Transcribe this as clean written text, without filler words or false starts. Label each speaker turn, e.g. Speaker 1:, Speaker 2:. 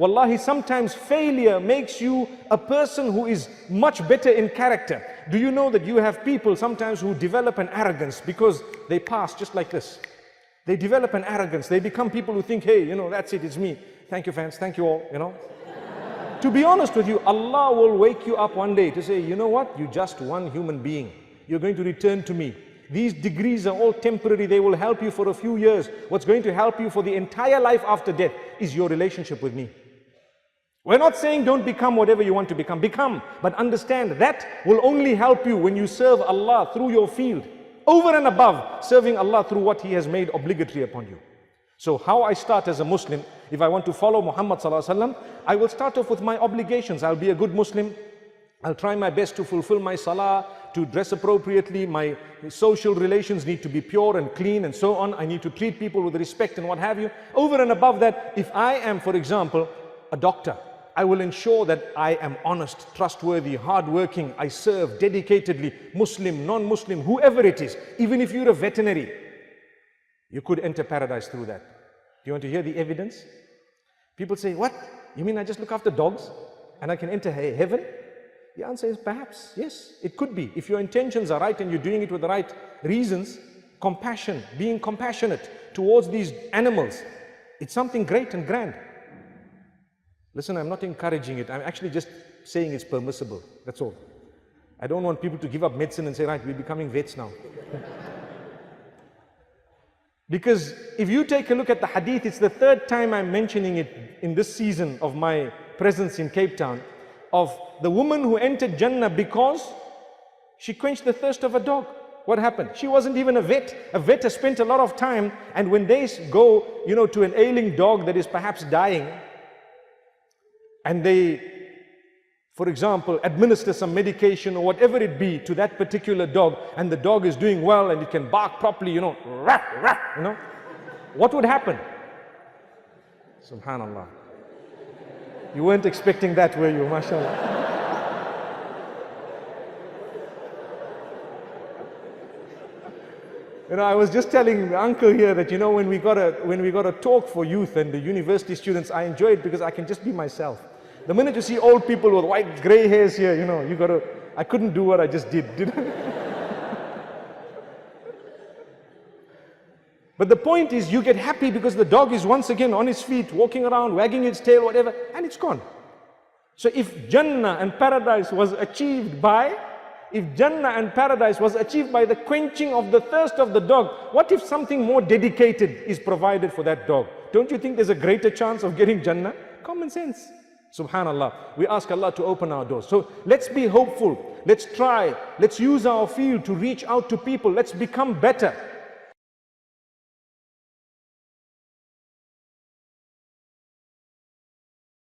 Speaker 1: Wallahi, sometimes failure makes you a person who is much better in character. Do you know that you have people sometimes who develop an arrogance because they pass just like this? They develop an arrogance. They become people who think, hey, that's it, it's me. Thank you, fans. Thank you all, To be honest with you, Allah will wake you up one day to say, you know what? You're just one human being. You're going to return to me. These degrees are all temporary. They will help you for a few years. What's going to help you for the entire life after death is your relationship with me. We're not saying don't become whatever you want to become. Become, but understand that will only help you when you serve Allah through your field, over and above serving Allah through what He has made obligatory upon you. So how I start as a Muslim, if I want to follow Muhammad sallallahu alaihi wasallam, I will start off with my obligations. I'll be a good Muslim. I'll try my best to fulfill my salah, to dress appropriately. My social relations need to be pure and clean and so on. I need to treat people with respect and what have you. Over and above that, if I am, for example, a doctor, I will ensure that I am honest, trustworthy, hardworking. I serve dedicatedly, Muslim, non-Muslim, whoever it is. Even if you're a veterinary, you could enter paradise through that. Do you want to hear the evidence? People say, what? You mean I just look after dogs and I can enter heaven? The answer is perhaps, yes, it could be. If your intentions are right and you're doing it with the right reasons, compassion, being compassionate towards these animals, it's something great and grand. Listen, I'm not encouraging it. I'm actually just saying it's permissible. That's all. I don't want people to give up medicine and say, right, we're becoming vets now. Because if you take a look at the hadith, it's the third time I'm mentioning it in this season of my presence in Cape Town, of the woman who entered Jannah because she quenched the thirst of a dog. What happened? She wasn't even a vet. A vet has spent a lot of time, and when they go, to an ailing dog that is perhaps dying, and they, for example, administer some medication or whatever it be to that particular dog, and the dog is doing well and it can bark properly, rah, rah, what would happen? Subhanallah. You weren't expecting that, were you? MashaAllah. I was just telling the uncle here that, when we got a talk for youth and the university students, I enjoy it because I can just be myself. The minute you see old people with white gray hairs here, I couldn't do what I just did I? But the point is, you get happy because the dog is once again on his feet, walking around, wagging its tail, whatever, and it's gone. So if Jannah and paradise was achieved by the quenching of the thirst of the dog, what if something more dedicated is provided for that dog? Don't you think there's a greater chance of getting Jannah? Common sense. Subhanallah. We ask Allah to open our doors. So let's be hopeful. Let's try. Let's use our field to reach out to people. Let's become better.